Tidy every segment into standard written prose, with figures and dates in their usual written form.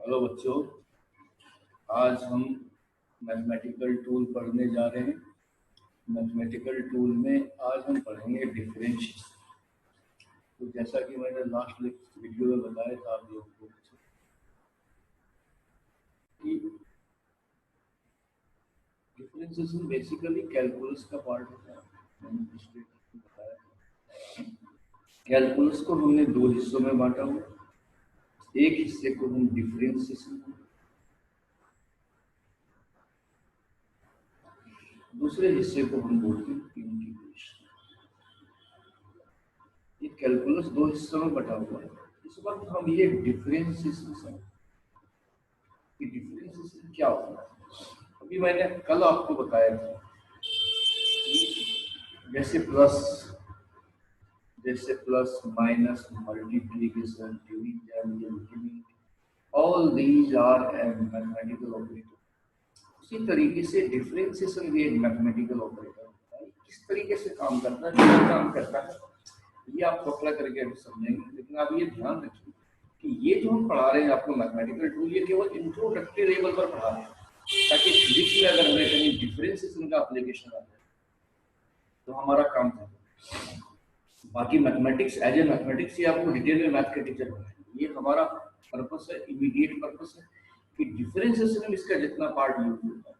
Hello बच्चों, आज हम मैथमेटिकल टूल पढ़ने जा रहे हैं। मैथमेटिकल टूल में आज हम पढ़ेंगे डिफरेंशिएशन। तो जैसा कि मैंने लास्ट वीडियो में बताया था आप लोगों को कि डिफरेंशिएशन बेसिकली कैलकुलस का पार्ट होता है। मैंने पिछले में बताया था। कैलकुलस को हमने दो हिस्सों में बांटा हुआ। एक हिस्से को हम डिफरेंशिएशन, दूसरे हिस्से को हम बोलते हैं इंटीग्रेशन। ये कैलकुलस दो हिस्सों में बटा हुआ है। इस वक्त हम ये डिफरेंशिएशन से कि डिफरेंशिएशन क्या होता है। अभी मैंने कल आपको बताया था जैसे plus minus multiplication division all these are mathematical operator. उसी तरीके से डिफरेंशिएशन भी एक मैथमेटिकल ऑपरेटर होता है। किस तरीके से काम करता है, क्या काम करता है, ये आप थोड़ा करके अभी समझेंगे। लेकिन आप ये ध्यान रखिए कि ये जो हम पढ़ा रहे हैं आपको मैथमेटिकल टूल, ये केवल इंट्रोडक्टरी लेवल पर पढ़ा रहे हैं, ताकि फिजिक्स में अगर हमें कहीं डिफरेंशिएशन का एप्लीकेशन आ जाए तो हमारा काम था। बाकी मैथमेटिक्स एज ए मैथमेटिक्स ये आपको डिटेल में मैथ के टीचर बनाएंगे। ये हमारा पर्पस है, इमीडिएट पर्पस है कि डिफरेंशिएशन में इसका जितना पार्ट यूज होता है,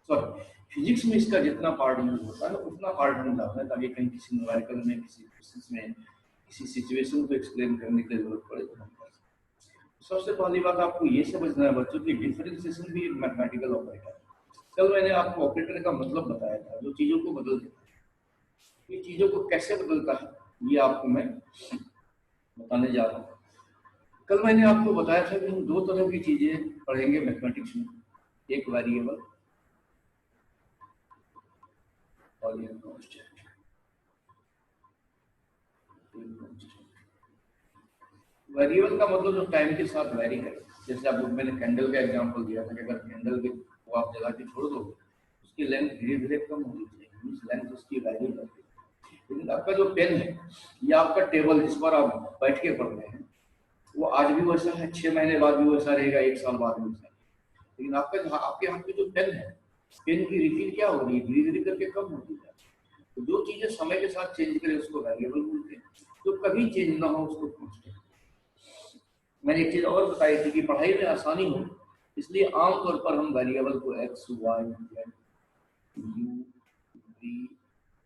सॉरी फिजिक्स में इसका जितना पार्ट यूज होता है उतना पार्ट हम जानते हैं, ताकि कहीं किसी न्यूमेरिकल में, किसी क्वेश्चन में, किसी सिचुएशन को एक्सप्लेन करने की जरूरत पड़े तो हम कर सकते। सबसे पहली बात आपको ये समझना है बच्चों की डिफरेंशिएशन भी एक मैथमेटिकल ऑपरेटर है। कल मैंने आपको ऑपरेटर का मतलब बताया था, जो चीजों को बदल देता है। ये चीजों को कैसे बदलता है ये आपको मैं बताने जा रहा हूँ। कल मैंने आपको बताया था कि हम दो तरह की चीजें पढ़ेंगे मैथमेटिक्स में, एक वेरिएबल और एक कांस्टेंट। वेरिएबल का मतलब जो टाइम के साथ वेरी करे। जैसे आप लोग, मैंने कैंडल का एग्जांपल दिया था कि अगर कैंडल को आप जला के छोड़ दोगे उसकी लेंथ धीरे धीरे कम होनी चाहिए, लेंथ उसकी वैरी करती है। लेकिन आपका जो पेन है या आपका टेबल जिस पर आप बैठ के पढ़ रहे हैं वो आज भी वैसा है, 6 महीने बाद भी वैसा रहेगा, 1 साल बाद भी वैसा रहेगा। लेकिन आपके हाथ में जो पेन है, पेन की रिफिल क्या हो रही है, धीरे धीरे करके कम होती है। तो जो चीजें समय के साथ चेंज करें उसको वेरिएबल बोलते हैं, जो कभी चेंज ना हो उसको कांस्टेंट। मैंने एक चीज और बताई थी कि पढ़ाई में आसानी हो इसलिए आमतौर पर हम वेरिएबल को x, y, z, u, v,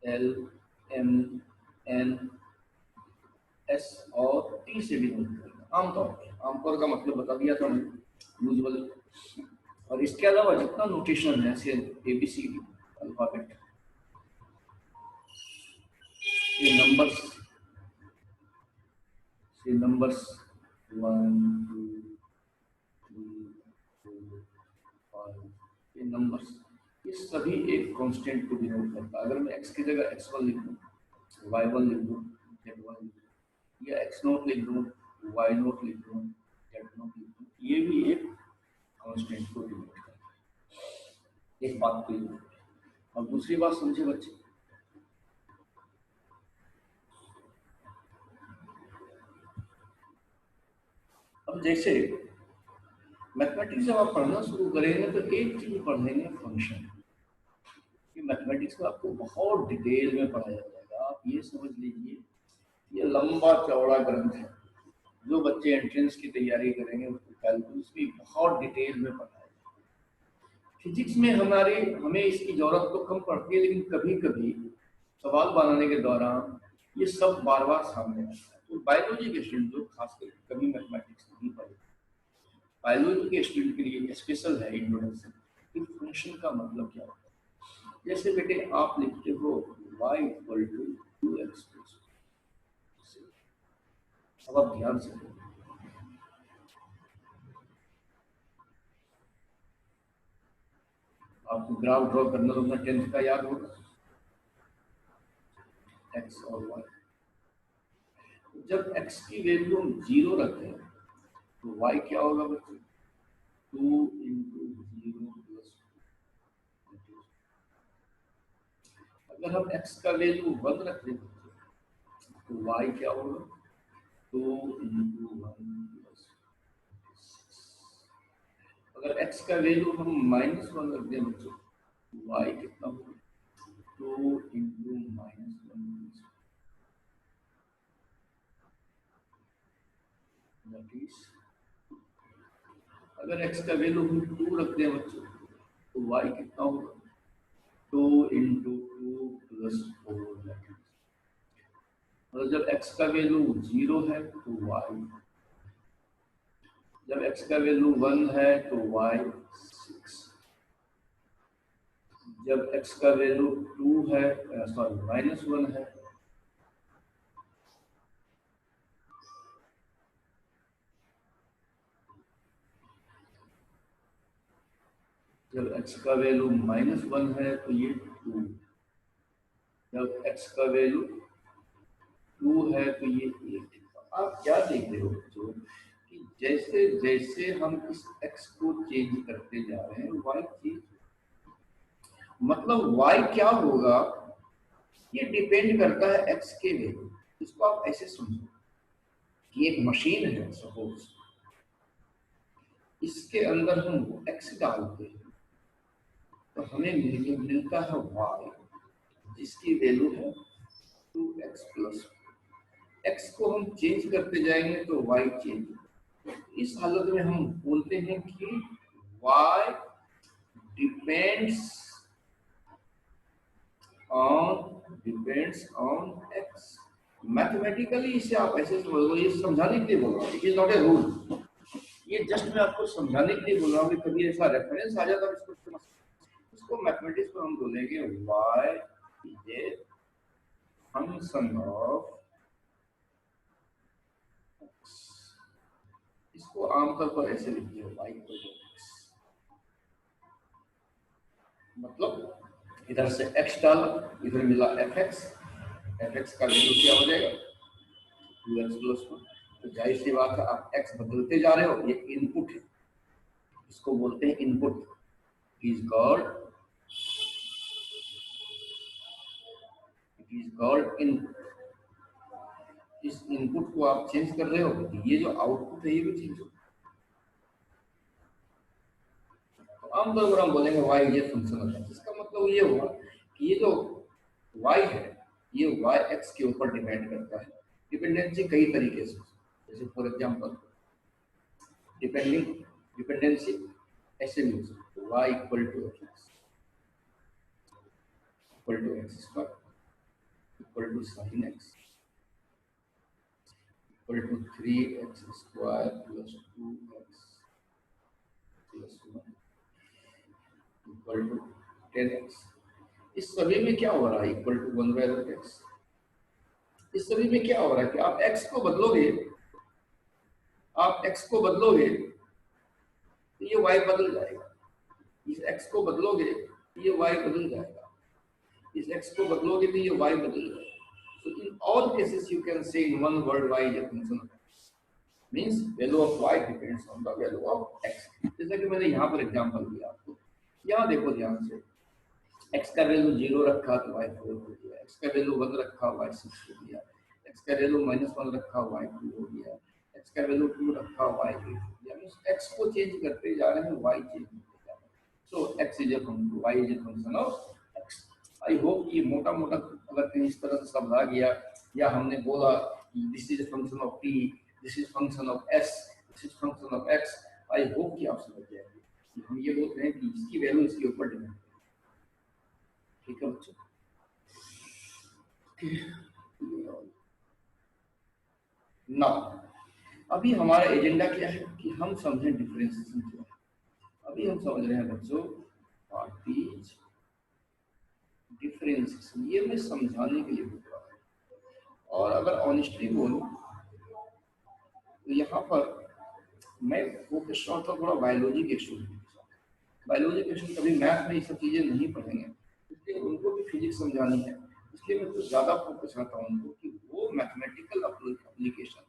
l, m, n, s और टी से भी नोट करेंगे। आमतौर का मतलब बता दिया था मैंने, यूजुअल। और इसके अलावा जितना नोटेशन है, जैसे एबीसीडी अल्फाबेट, ये नंबर्स 1 2 3 4 5, ये नंबर्स, ये सभी एक कांस्टेंट को डिनोट करता है। अगर मैं x की जगह x1 लिख दूं, y1 लिख दूं, z1 लिख दूं, या x0 लिख दूं, y0 लिख दूं, z0 लिख दूं, ये भी एक कांस्टेंट को डिनोट करता है। एक बात तो ये, और दूसरी बात समझे बच्चे, अब जैसे मैथमेटिक्स जब आप पढ़ना शुरू करेंगे तो एक चीज पढ़ेंगे, फंक्शन। कि मैथमेटिक्स को आपको बहुत डिटेल में पढ़ाया जाएगा। आप ये समझ लीजिए ये लंबा चौड़ा ग्रंथ है। जो बच्चे एंट्रेंस की तैयारी करेंगे उसको कैलकुलस भी बहुत डिटेल में पढ़ाया जाएगा। फिजिक्स में हमें इसकी जरूरत तो कम पड़ती है, लेकिन कभी कभी सवाल बनाने के दौरान ये सब बार बार सामने आता है। तो बायोलॉजी के स्टूडेंट जो खासकर कभी मैथमेटिक्स नहीं पढ़े, बायोलॉजी के स्टूडेंट के लिए स्पेशल है इंट्रोडक्शन कि फंक्शन का मतलब क्या होता है। जैसे बेटे आप लिखते हो y इक्वल टू 2x, अब आप ध्यान से आपको ग्राफ ड्रॉ करना तो अपना 10th का याद होगा, x और y। जब x की वैल्यू हम 0 रखते हैं तो y क्या होगा बच्चे, 2 इंटू 0 प्लस 2। अगर हम x का वैल्यू 1 रख दें तो y क्या होगा, 2 इंटू 1 प्लस 6। अगर x का वैल्यू हम -1 रख दें बच्चों, y कितना होगा? 2 इंटू -1 दैट इज, अगर x का वैल्यू हम 2 रख दें बच्चों, तो y कितना होगा? 2 इंटू 2 प्लस 4 दैट इज, और जब x का वैल्यू 0 है तो y, जब x का वैल्यू 1 है तो y 6, जब x का वैल्यू 2 है, सॉरी -1 है, जब x का वैल्यू -1 है तो ये 2, जब x का वैल्यू 2 है तो ये 8। आप क्या देख रहे हो बच्चों कि जैसे जैसे हम इस x को चेंज करते जा रहे हैं y चेंज, मतलब y क्या होगा ये डिपेंड करता है x के वैल्यू। इसको आप ऐसे समझो कि एक मशीन है सपोज, इसके अंदर हम x डालते हैं तो हमें मिलता है y, जिसकी वैल्यू है 2x प्लस, x को हम चेंज करते जाएंगे तो y चेंज। इस हालत में हम बोलते हैं कि y depends on x। Mathematically इसे आप ऐसे समझ लो, ये समझाने के लिए बोल रहा हूँ, it is not a rule, ये जस्ट मैं आपको समझाने के लिए बोल रहा हूँ कि कभी ऐसा रेफरेंस आ जाता है इसको मैथमेटिक्स में हम बोलेंगे y is a function of, इसको आमतौर पर ऐसे लिखते हैं y इक्वल टू x, मतलब इधर से x डाला, इधर मिला fx, fx का वैल्यू क्या हो जाएगा 2x प्लस 1। तो जाहिर सी बात है आप x बदलते जा रहे हो, ये इनपुट है, इसको बोलते हैं इनपुट, इज कॉल्ड इनपुट। इस इनपुट को आप चेंज कर रहे हो तो ये जो आउटपुट है ये भी चेंज होगा। तो आमतौर पर हम बोलेंगे y ये फंक्शन होता है, इसका मतलब ये हुआ कि ये जो y है ये y x के ऊपर डिपेंड करता है। डिपेंडेंसी कई तरीके से, जैसे फॉर एग्जांपल डिपेंडेंसी ऐसे भी हो सकती है, y equal to x square equal to sin x equal to 3x square plus 2x plus 1 equal to 10x। इस सभी में क्या हो रहा है इक्वल टू 1/x। इस सभी में क्या हो रहा है कि आप x को बदलोगे, आप x को बदलोगे तो ये y बदल जाएगा, इस x को बदलोगे तो ये y बदल जाएगा, इस x को बदलोगे तो ये y बदल जाएगा। So in all cases you can say in one word y is a function of x, means value of y depends on the value of x। जैसा कि मैंने यहाँ पर एग्जांपल दिया आपको, यहाँ देखो ध्यान से, x का वैल्यू 0 रखा तो y 4 हो गया, x का वैल्यू 1 रखा y 6 हो गया, x का वैल्यू -1 रखा y 2 हो गया, x का वैल्यू 2 रखा y 8 हो गया। मींस x को चेंज करते जा रहे हैं, y चेंज करते जा रहे हैं। सो x is a function, y is a function of x। I hope कि मोटा मोटा अगर कहीं इस तरह से समझा गया, या हमने बोला this is a function of t, this is function of s, this is function of x, I hope कि आप समझ जाएंगे। हम ये बोलते हैं कि इसकी वैल्यू इसके ऊपर डिपेंड है। ठीक है बच्चों, ना अभी हमारा एजेंडा क्या है कि हम समझें डिफरेंशिएशन क्या है। अभी हम समझ रहे हैं बच्चों व्हाट इज डिफरेंशिएशन, ये मैं समझाने के लिए बोल रहा हूँ। और अगर ऑनेस्टली बोलूं तो यहाँ पर मैं फोकस करता हूँ थोड़ा बायोलॉजी के स्टूडेंट के साथ। बायोलॉजी के स्टूडेंट कभी मैथ में ये सब चीजें नहीं पढ़ेंगे, इसलिए उनको भी फिजिक्स समझानी है, इसलिए मैं कुछ ज्यादा फोकस करता हूँ उनको कि वो मैथमेटिकल एप्लीकेशन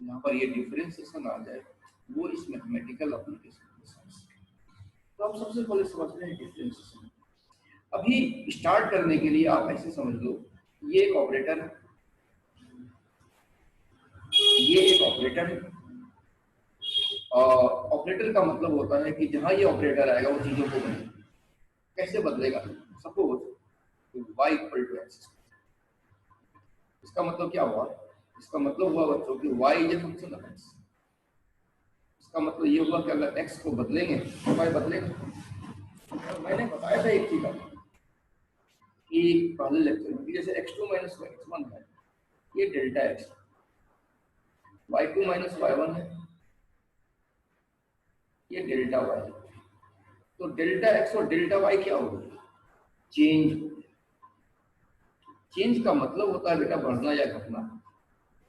यहाँ पर ये डिफरेंशिएशन आ जाए, वो इस मैथमेटिकल एप्लीकेशन। तो आप सबसे पहले समझ रहे हैं डिफरेंशिएशन। अभी स्टार्ट करने के लिए आप ऐसे समझ लो, ये एक ऑपरेटर है, ये एक ऑपरेटर है ऑपरेटर का मतलब होता है कि जहां ये ऑपरेटर आएगा वो चीजों को बदलेगा। कैसे बदलेगा? Suppose y equal to x, इसका मतलब क्या हुआ? इसका मतलब हुआ बच्चों कि y is a function of x। इसका मतलब ये हुआ कि अगर x को बदलेंगे तो y बदलेगा। और मैंने बताया था एक चीज कि पहले लेक्चर में कि जैसे x2 माइनस x1 है, ये delta x, y2 minus y1 है, ये डेल्टा y। तो डेल्टा x और डेल्टा y क्या होगा? चेंज। चेंज का मतलब होता है बेटा बढ़ना या घटना,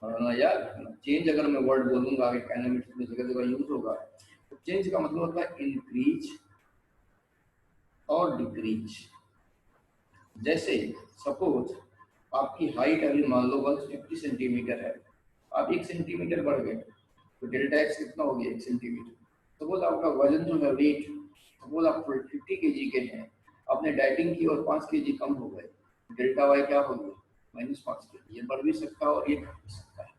बढ़ना या घटना। चेंज अगर मैं वर्ड बोलूंगा आगे काइनेमेटिक्स में जगह जगह यूज होगा, तो चेंज का मतलब होता है इंक्रीज और डिक्रीज। जैसे सपोज आपकी हाइट अभी मान लो 150 सेंटीमीटर है, आप 1 सेंटीमीटर बढ़ गए, तो डेल्टा एक्स कितना हो गया? 1 सेंटीमीटर। सपोज आपका वजन जो है, वेट, सपोज आप 50 केजी के हैं, आपने डाइटिंग की और 5 केजी कम हो गए, डेल्टा वाई क्या हो गया? -5 केजी। ये बढ़ भी सकता है और ये घट भी सकता है।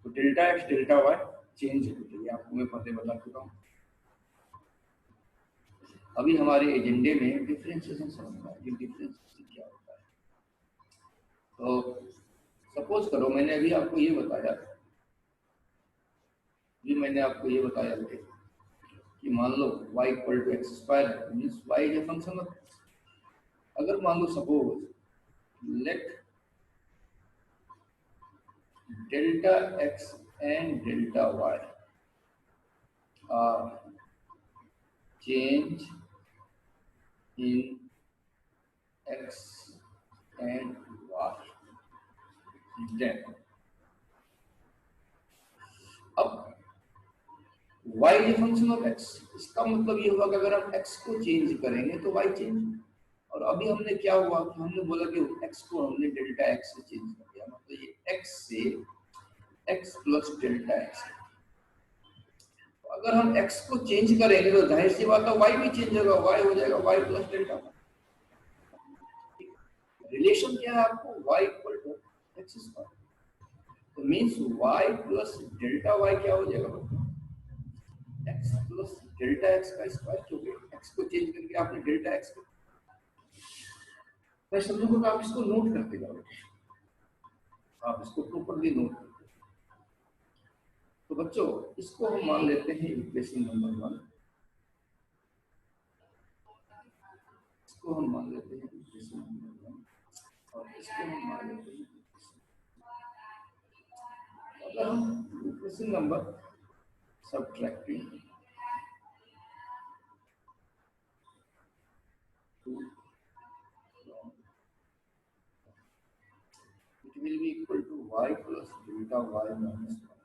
तो delta x delta y change होती है, आपको मैं पहले बता चुका हूँ। अभी हमारे एजेंडे में डिफरेंशिएशन समझना है, ये डिफरेंशिएशन क्या होता है। तो सपोज करो मैंने अभी आपको ये बताया, कि मान लो y equal to x square means y is a function of x। अगर मान लो suppose let delta x and delta y are change in x and y, then अब y is function of x, इसका मतलब ये होगा कि अगर हम x को चेंज करेंगे तो y चेंज। और अभी हमने क्या हुआ कि हमने बोला कि x को हमने डेल्टा x से चेंज कर दिया, मतलब ये x से x प्लस डेल्टा x। तो अगर हम x को चेंज करेंगे तो जाहिर सी बात है y भी चेंज होगा, y हो जाएगा y प्लस डेल्टा। रिलेशन क्या है आपको? y equal to x square, तो means y plus delta y क्या हो जाएगा? x प्लस डेल्टा x का स्क्वायर, क्योंकि x को चेंज करके आपने डेल्टा x को। मैं समझूंगा कि आप इसको नोट करते जाओ, आप इसको प्रॉपरली नोट करते। तो बच्चों इसको हम मान लेते हैं इक्वेशन नंबर 1, इसको हम मान लेते हैं इक्वेशन नंबर 1, और इसको हम मान लेते हैं। अगर हम equation number subtracting 2, it will be equal to y plus delta y minus 1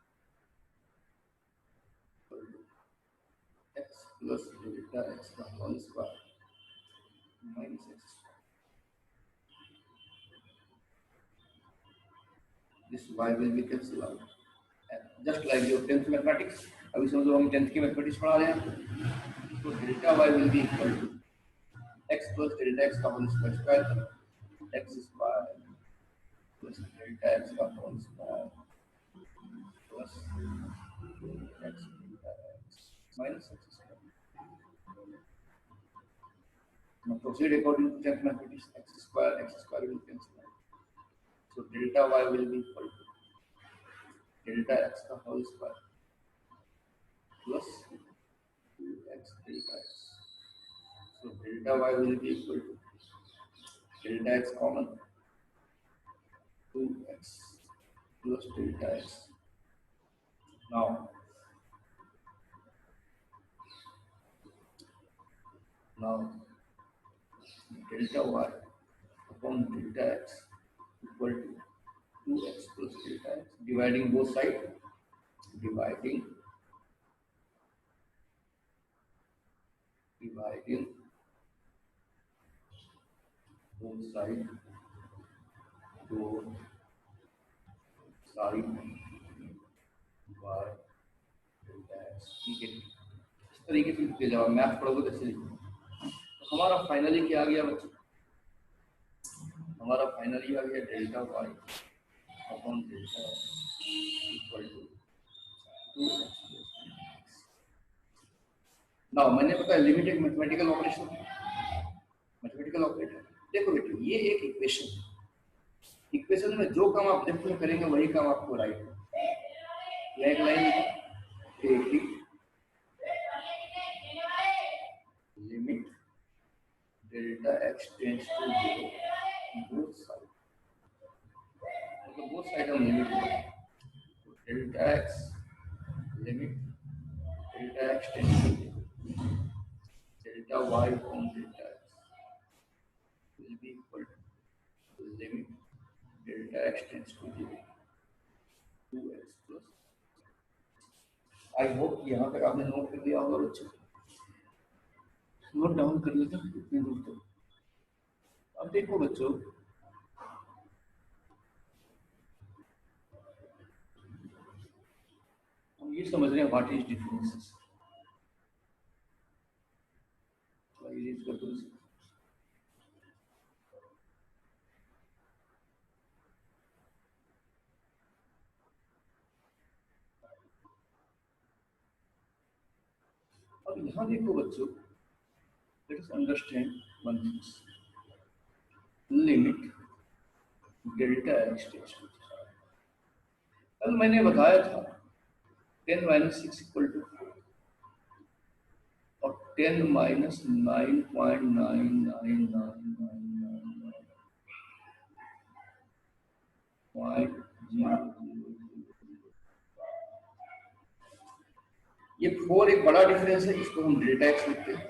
equal to x plus delta x का whole square minus x square. This y will be cancelled out. Just like your 10th mathematics, अभी समझो हम 10th की mathematics पढ़ा रहे हैं, तो delta y will be equal to x plus delta x का whole square, x square plus delta x का whole square plus x delta x minus x square. Now proceed according to 10th mathematics, x square will cancel out. So delta y will be equal to delta x का whole square plus 2x delta x. So delta y will be equal to delta x common 2x plus delta x. Now delta y upon delta x equal to 2x plus delta x, dividing both sides, dividing both sides, both side by delta x. ठीक है, इस तरीके से लिखते जाओ, math पढ़ोगे तो ऐसे लिखो। तो हमारा फाइनली क्या आ गया बच्चों? हमारा फाइनली आ गया delta y upon delta equal to 2x ना मैंने बताया लिमिट एक मैथमेटिकल ऑपरेशन, मैथमेटिकल ऑपरेटर। देखो बेटे ये एक इक्वेशन है, इक्वेशन में जो काम आप लेफ्ट में करेंगे वही काम आपको राइट में, एक line limit delta x tends to zero, both side, मतलब बोथ साइड हम limit delta x limit delta x tends to zero, delta y upon delta x will be equal to limit delta x tends to 0 2x plus। I hope यहाँ तक आपने note कर लिया होगा बच्चों, note down कर लेते हैं इतने दूर तक। अब देखो बच्चों हम ये समझ रहे हैं व्हाट इज डिफरेंसेस, अब यहाँ देखो बच्चों, let us understand one things, limit delta x tends to, कल मैंने बताया था 10 माइनस 6 इक्वल टू 4 और 10 माइनस 9.9999 ये 4 एक बड़ा डिफरेंस है जिसको हम डेल्टा एक्स लिखते हैं,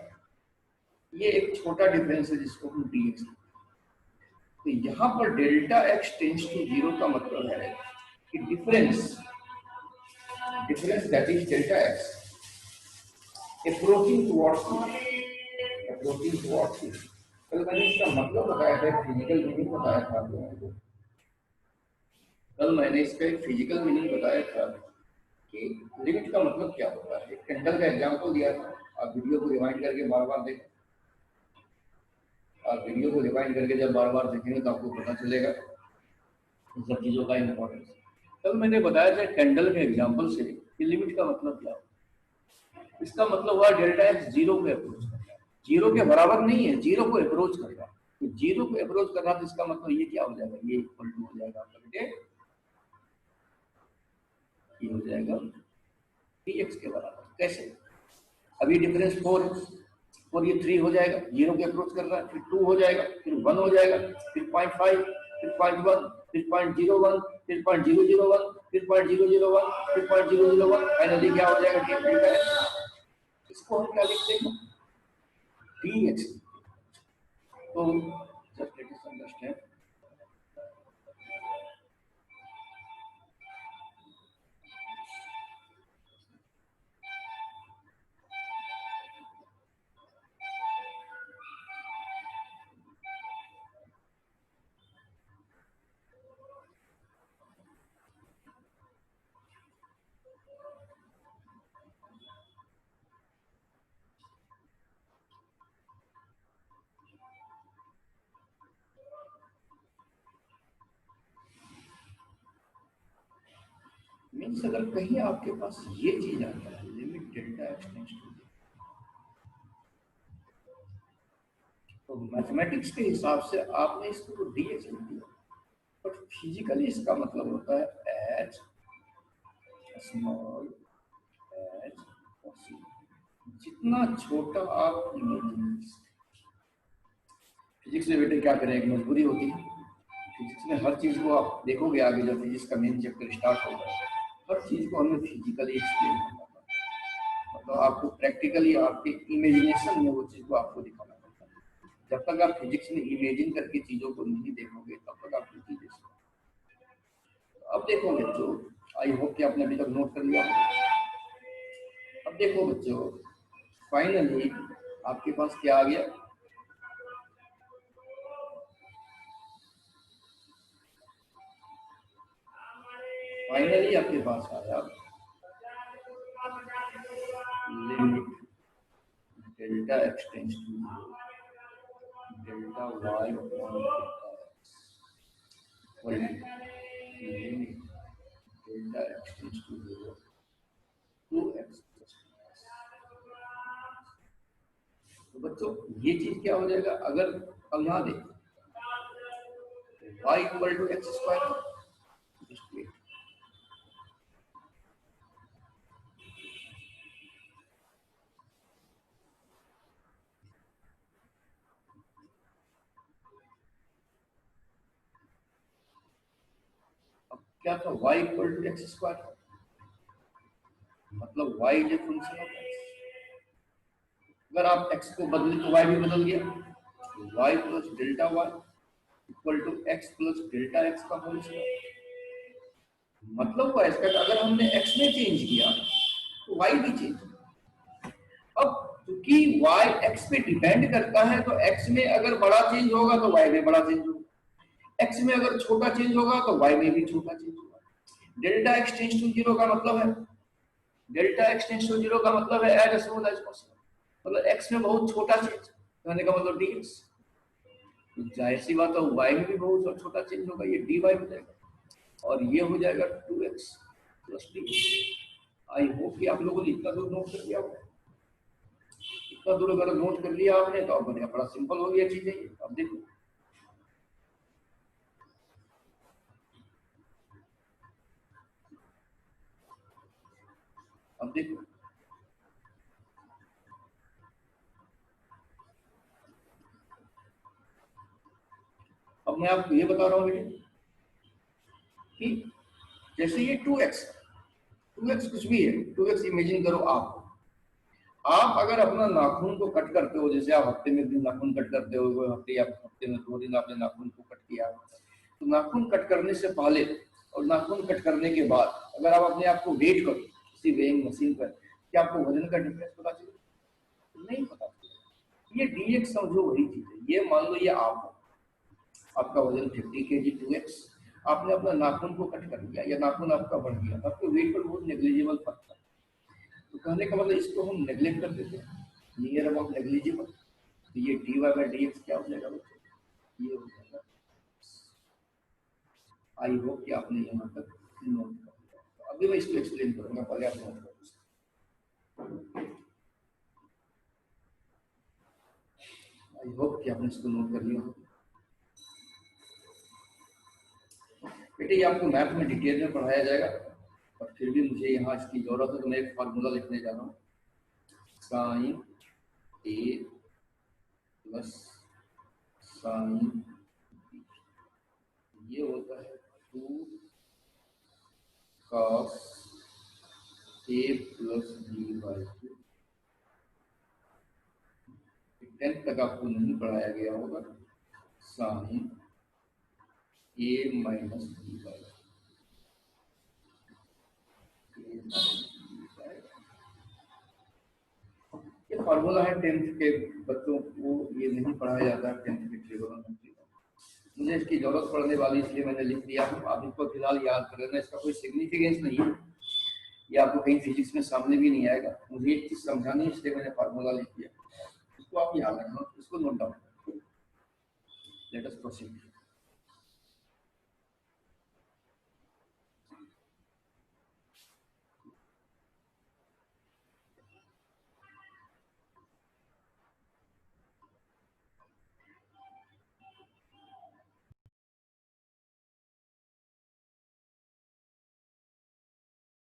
ये एक छोटा डिफरेंस है जिसको हम डी एक्स लिखते हैं। तो यहाँ पर delta x tends to zero का मतलब है कि difference that is delta x approaching towards कल मैंने इसका मतलब बताया था, फिजिकल मीनिंग बताया था आप लोगों को, कल मैंने इसका एक फिजिकल मीनिंग बताया था कि लिमिट का मतलब क्या होता है। कैंडल का एग्जांपल दिया था, आप वीडियो को रिवाइंड करके बार बार देखें, आप वीडियो को रिवाइंड करके जब बार बार देखेंगे तो आपको पता चलेगा इन सब चीज़ों का इम्पोर्टेंस। कल मैंने बताया था कैंडल के एग्जाम्पल से कि लिमिट का मतलब क्या होता है। इसका मतलब हुआ डेल्टा एक्स जीरो को अप्रोच कर रहा है, जीरो के बराबर नहीं है, जीरो को अप्रोच कर रहा है, तो जीरो को अप्रोच कर रहा है तो इसका मतलब ये क्या हो जाएगा, ये इक्वल टू हो जाएगा आपका बेटे, ये हो जाएगा dx के बराबर। कैसे, अभी डिफरेंस 4 है और ये 3 हो जाएगा, जीरो के अप्रोच कर रहा है, फिर 2 हो जाएगा, फिर 1 हो जाएगा, फिर 0.5, फिर 0.1, फिर 0.01, फिर 0.001, फिर 0.001, फिर 0.001, फाइनली क्या हो जाएगा डेल्टा एक्स। इसको हम क्या लिखते हैं, dx। तो just let us understand, means अगर कहीं आपके पास ये चीज आता है limit delta x tends to, तो मैथमेटिक्स के हिसाब से आपने इसको तो dx लिख दिया, बट फिजिकली इसका मतलब होता है एज स्मॉल एज पॉसिबल, जितना छोटा आप इमेजिन। फिजिक्स में बेटे क्या करें, एक मजबूरी होती है, फिजिक्स में हर चीज को आप देखोगे आगे जब फिजिक्स का मेन चैप्टर स्टार्ट होगा, हर चीज को हमें फिजिकली एक्सप्लेन करना पड़ता है, मतलब आपको प्रैक्टिकली आपके इमेजिनेशन में वो चीज को आपको दिखाना पड़ता है। जब तक आप फिजिक्स में इमेजिन करके चीजों को नहीं देखोगे तब तक आप चीजें। अब देखो बच्चों, आई होप कि आपने अभी तक नोट कर लिया। अब देखो बच्चों, फाइनली आपके पास क्या आ गया, फाइनली आपके पास आया limit delta x tends to delta y upon delta x, limit delta x tends to 0 2x, तो बच्चों ये चीज क्या हो जाएगा, अगर अब यहाँ देखो y equal to x square, अब क्या था y equal to x square, मतलब y is a function of x। अगर आप x को बदले तो y भी बदल गया, y plus delta y equal to x plus delta x का होल स्क्वायर। मतलब हुआ इसका कि अगर हमने x में चेंज किया तो y भी चेंज। अब क्योंकि y x पे डिपेंड करता है तो x में अगर बड़ा चेंज होगा तो y में बड़ा चेंज होगा, x में अगर छोटा चेंज होगा तो y में भी छोटा चेंज होगा। Delta x tends to zero का मतलब है, delta x tends to zero का मतलब है एज स्मॉल एज पॉसिबल, मतलब x में बहुत छोटा चेंज कहने का मतलब dx, तो जाहिर सी बात है y में भी बहुत छोटा चेंज होगा, ये dy हो जाएगा और ये हो जाएगा 2x plus dy। I hope कि आप लोगों ने इतना दूर नोट कर लिया होगा। इतना दूर अगर नोट कर लिया आपने तो अब बड़ा सिंपल हो गया चीजें। अब देखो अब देखो अब मैं आपको ये बता रहा हूँ बेटे कि जैसे ये 2x कुछ भी है, 2x इमेजिन करो आप अगर अपना नाखून को कट करते हो, जैसे आप हफ्ते में 1 दिन नाखून कट करते हो, हफ्ते में 2 दिन आपने नाखून को कट किया, तो नाखून कट करने से पहले और नाखून कट करने के बाद अगर आप अपने आप को वेट करो किसी वेइंग मशीन पर, क्या आपको वजन का डिफरेंस पता चलेगा? नहीं पता चलेगा। ये dx समझो वही चीज है। ये मान लो ये आप हो, आपका वजन 50 kg 2x, आपने अपना नाखून को कट कर लिया या नाखून आपका बढ़ गया, आपके वेट पर बहुत नेग्लिजिबल फर्क था, तो कहने का मतलब इसको हम नेग्लेक्ट कर देते हैं, नियर अबाउट नेग्लिजिबल, तो ये dy बाय dx क्या हो जाएगा बच्चों, ये हो जाएगा। आई होप कि आपने यहाँ तक नोट कर लिया। तो अभी मैं इसको एक्सप्लेन करूंगा, पहले आप नोट करो। आई होप कि आपने इसको नोट कर लिया। बेटे ये आपको मैथ में डिटेल में पढ़ाया जाएगा, और फिर भी मुझे यहाँ इसकी जरूरत है तो मैं एक फार्मूला लिखने जा रहा हूँ, साइन ए प्लस साइन ये होता है 2 cos a plus b by 2। 10th तक आपको नहीं पढ़ाया गया होगा, sine a minus b by 2। ये फॉर्मूला है 10th के बच्चों को, ये नहीं पढ़ाया जाता है 10th के ट्रिगोनोमेट्री का। मुझे इसकी जरूरत पड़ने वाली इसलिए मैंने लिख दिया। आप इसको फिलहाल याद कर लेना, इसका कोई सिग्निफिकेंस नहीं है, ये आपको कहीं फिजिक्स में सामने भी नहीं आएगा। मुझे एक चीज समझानी है इसलिए मैंने फार्मूला लिख दिया, इसको आप याद रखना, इसको note down. Let us proceed.